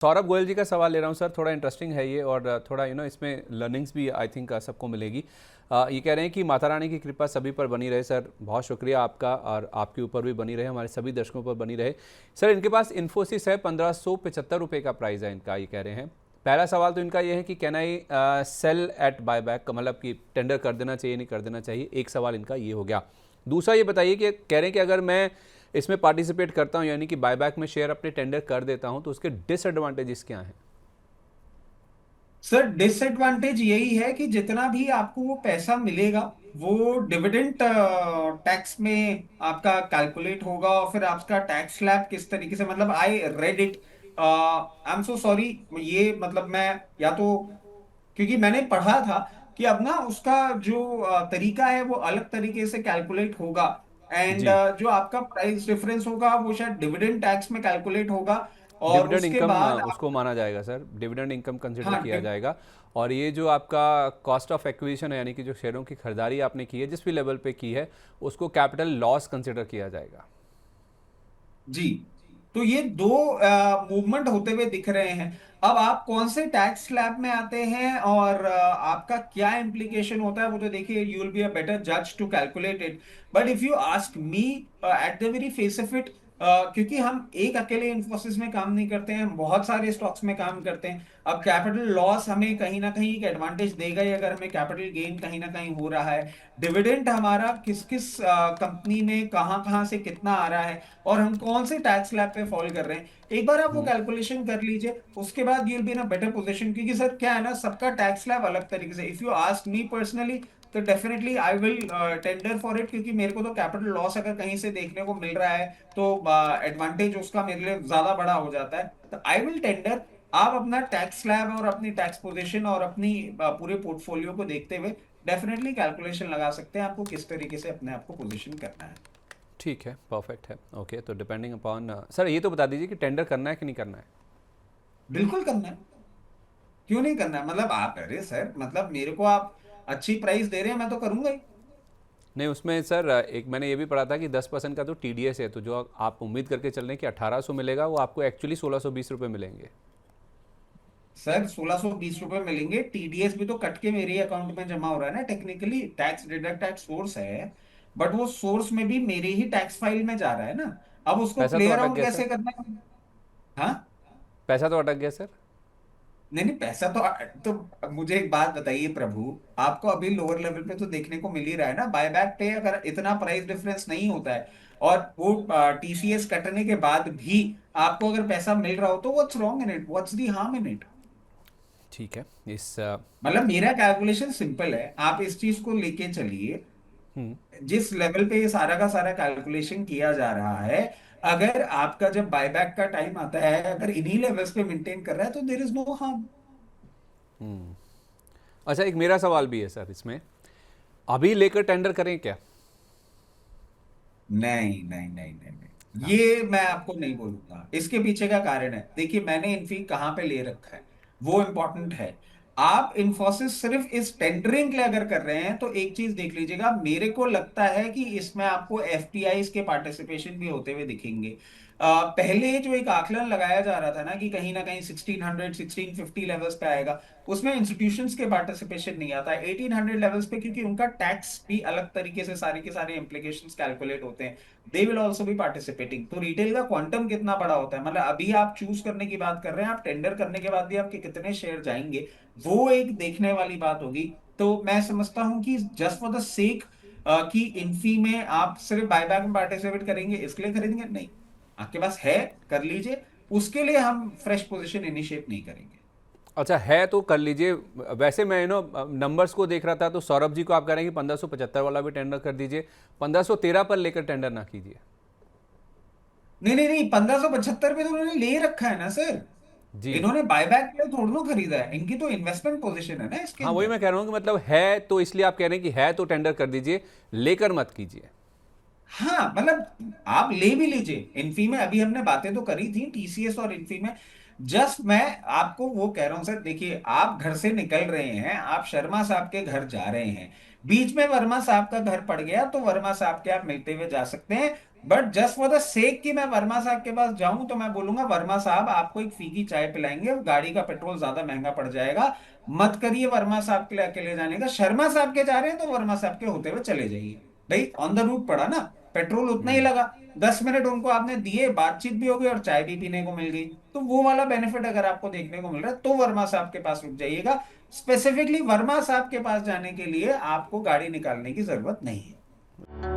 सौरभ गोयल जी का सवाल ले रहा हूँ सर, थोड़ा इंटरेस्टिंग है ये और थोड़ा इसमें लर्निंग्स भी आई थिंक सबको मिलेगी। ये कह रहे हैं कि माता रानी की कृपा सभी पर बनी रहे। सर बहुत शुक्रिया आपका, और आपके ऊपर भी बनी रहे, हमारे सभी दर्शकों पर बनी रहे। सर इनके पास इन्फोसिस है, 1575 का प्राइस है इनका, ये कह रहे हैं। पहला सवाल तो इनका ये है कि can I sell at buy back, मतलब कि टेंडर कर देना चाहिए नहीं कर देना चाहिए, एक सवाल इनका ये हो गया। दूसरा ये बताइए कि कह रहे हैं कि अगर मैं इसमें पार्टिसिपेट करता हूं, यानी कि बायबैक में शेयर अपने टेंडर कर देता हूं, तो उसके डिसएडवांटेजेस क्या हैं? सर डिसएडवांटेज यही है कि जितना भी आपको वो पैसा मिलेगा वो डिविडेंड टैक्स में आपका कैलकुलेट होगा, और फिर आपका टैक्स स्लैब किस तरीके से, मतलब I read it, I am so sorry, ये मतलब मैं या तो क्योंकि मैंने पढ़ा था कि अब ना उसका जो तरीका है वो अलग तरीके से कैलकुलेट होगा, एंड जी। जो आपका प्राइस डिफरेंस होगा वो शायद डिविडेंड टैक्स में कैलकुलेट होगा। और डिविडेंड उसके इनकम बाद आप, उसको माना जाएगा सर, डिविडेंड इनकम कंसिडर हाँ, किया जाएगा। और ये जो आपका कॉस्ट ऑफ एक्विजिशन है, यानी कि जो शेयरों की खरीदारी आपने की है जिस भी लेवल पे की है, उसको कैपिटल लॉस कंसिडर किया जाएगा। जी, तो ये दो मूवमेंट होते हुए दिख रहे हैं। अब आप कौन से टैक्स स्लैब में आते हैं और आपका क्या इम्प्लीकेशन होता है वो तो देखिए, you will be a better जज to calculate it. But if you ask me, at the very face of it, क्योंकि हम एक अकेले इंफोसिस में काम नहीं करते हैं, हम बहुत सारे स्टॉक्स में काम करते हैं। अब कैपिटल लॉस हमें कहीं ना कहीं एक एडवांटेज देगा ही अगर हमें कैपिटल गेन कहीं ना कहीं हो रहा है। डिविडेंड हमारा किस किस कंपनी में कहाँ कहाँ से कितना आ रहा है, और हम कौन से टैक्स स्लैब पे फॉल कर रहे हैं, एक बार आप वो कैलकुलेशन कर लीजिए, उसके बाद you'll be in a better position. क्योंकि सर क्या है ना, सबका टैक्स स्लैब अलग तरीके से, if you ask me personally, तो definitely I will tender for it, क्योंकि मेरे को तो कैपिटल लॉस अगर कहीं से देखने को मिल रहा है तो एडवांटेज उसका मेरे लिए ज्यादा बड़ा हो जाता है, तो आई विल टेंडर। आप अपना टैक्स स्लैब और अपनी टैक्स पोजीशन और अपनी पूरे पोर्टफोलियो को देखते हुए डेफिनेटली कैलकुलेशन लगा सकते हैं आपको किस तरीके से अपने आप को पोजीशन करना है। ठीक है, परफेक्ट है। ओके, तो डिपेंडिंग अपॉन सर ये तो बता दीजिए कि टेंडर करना है कि नहीं करना है? बिल्कुल करना है, क्यों नहीं करना है, मतलब आप, अरे सर, मतलब मेरे को आप अच्छी प्राइस दे रहे हैं, मैं तो करूंगा ही। नहीं, उसमें सर एक मैंने ये भी पढ़ा था कि 10% का तो टीडीएस है, तो जो आप उम्मीद करके चल रहे हैं कि 1800 मिलेगा, वो आपको एक्चुअली 1620 रुपये मिलेंगे। सर 1620 रुपए मिलेंगे, टीडीएस भी तो कट के मेरे अकाउंट में जमा हो रहा है ना, technically tax deduct tax source है, बट वो सोर्स में भी मेरे ही टैक्स फाइल में जा रहा है ना। अब उसको पैसा प्ले तो अटक अराउंड गया सर। कैसे करना है? हाँ, पैसा तो अटक गया सर। नहीं नहीं, पैसा तो मुझे एक बात बताइए प्रभु, आपको अभी लोअर लेवल पे तो देखने को मिल ही रहा है ना, बायबैक पे अगर इतना प्राइस डिफरेंस नहीं होता है और वो टीसीएस कटने के बाद भी आपको अगर पैसा मिल रहा हो, तो what's wrong in it, what's the harm in it? ठीक है, इस मतलब मेरा कैलकुलेशन सिंपल है, आप इस चीज को लेके चलिए, जिस लेवल पे ये सारा का सारा कैलकुलेशन किया जा रहा है, अगर आपका जब बायबैक का टाइम आता है अगर इन्हीं लेवल्स पे मेंटेन कर रहा है तो देर इज नो हार्म। अच्छा, एक मेरा सवाल भी है सर इसमें, अभी लेकर टेंडर करें क्या? नहीं नहीं नहीं नहीं नहीं, हाँ। ये मैं आपको नहीं बोलूंगा, इसके पीछे का कारण है, देखिए मैंने इन्फी कहाँ पे ले रखा है वो इंपॉर्टेंट है। आप इन्फोसिस सिर्फ इस टेंडरिंग के लिए अगर कर रहे हैं तो एक चीज देख लीजिएगा, मेरे को लगता है कि इसमें आपको एफपीआई के पार्टिसिपेशन भी होते हुए दिखेंगे। पहले जो एक आकलन लगाया जा रहा था ना कहीं 1600 1650 लेवल्स पे आएगा, उसमें इंस्टीट्यूशंस के पार्टिसिपेशन नहीं आता, 1800 लेवल्स पे, क्योंकि उनका टैक्स भी अलग तरीके से सारे के सारे इंप्लीकेशंस कैलकुलेट होते हैं, they will also be participating. तो रिटेल का क्वांटम कितना बड़ा होता है, मतलब अभी आप चूज करने की बात कर रहे हैं, आप टेंडर करने के बाद भी आपके कितने शेयर जाएंगे, वो एक देखने वाली बात होगी। तो मैं समझता हूं कि जस्ट फॉर द सेक कि इन्फी में आप सिर्फ बायबैक में पार्टिसिपेट करेंगे इसके लिए खरीदेंगे, नहीं, आपके पास है, कर लीजिए, उसके लिए हम फ्रेश पोजीशन इनिशिएट नहीं करेंगे। अच्छा है तो कर लीजिए। वैसे मैं नंबर्स को देख रहा था, तो सौरभ जी को आप कह रहे हैं कि 1575 वाला भी टेंडर कर दीजिए, 1513 पर लेकर टेंडर ना कीजिए। नहीं नहीं नहीं, 1575 पे तो उन्होंने ले रखा है ना सर, जी। इन्होंने बायबैक के लिए थोड़ा ना खरीदा है, इनकी तो इन्वेस्टमेंट पोजीशन है ना इसके हाँ, वही अंदर। मैं कह रहा हूँ कि मतलब है तो इसलिए आप कह रहे हैं कि है तो टेंडर कर दीजिए, लेकर मत कीजिए। हाँ, मतलब आप ले भी लीजिए, इन्फी में अभी हमने बातें तो करी थी टीसीएस और इन्फी में, जस्ट मैं आपको वो कह रहा हूं सर, देखिए आप घर से निकल रहे हैं, आप शर्मा साहब के घर जा रहे हैं, बीच में वर्मा साहब का घर पड़ गया तो वर्मा साहब के आप मिलते हुए जा सकते हैं, but just for the sake कि मैं वर्मा साहब के पास जाऊं, तो मैं बोलूंगा वर्मा साहब आपको एक फीकी चाय पिलाएंगे, गाड़ी का पेट्रोल ज्यादा महंगा पड़ जाएगा, मत करिए वर्मा साहब के लिए अकेले जाने का। शर्मा साहब के जा रहे हैं तो वर्मा साहब के होते हुए चले जाइए। भाई ऑन द रूट पड़ा ना, पेट्रोल उतना ही लगा, 10 मिनट उनको आपने दिए, बातचीत भी हो गई और चाय भी पीने को मिल गई। तो वो वाला बेनिफिट अगर आपको देखने को मिल रहा है तो वर्मा साहब के पास रुक जाइएगा। स्पेसिफिकली वर्मा साहब के पास जाने के लिए आपको गाड़ी निकालने की जरूरत नहीं है।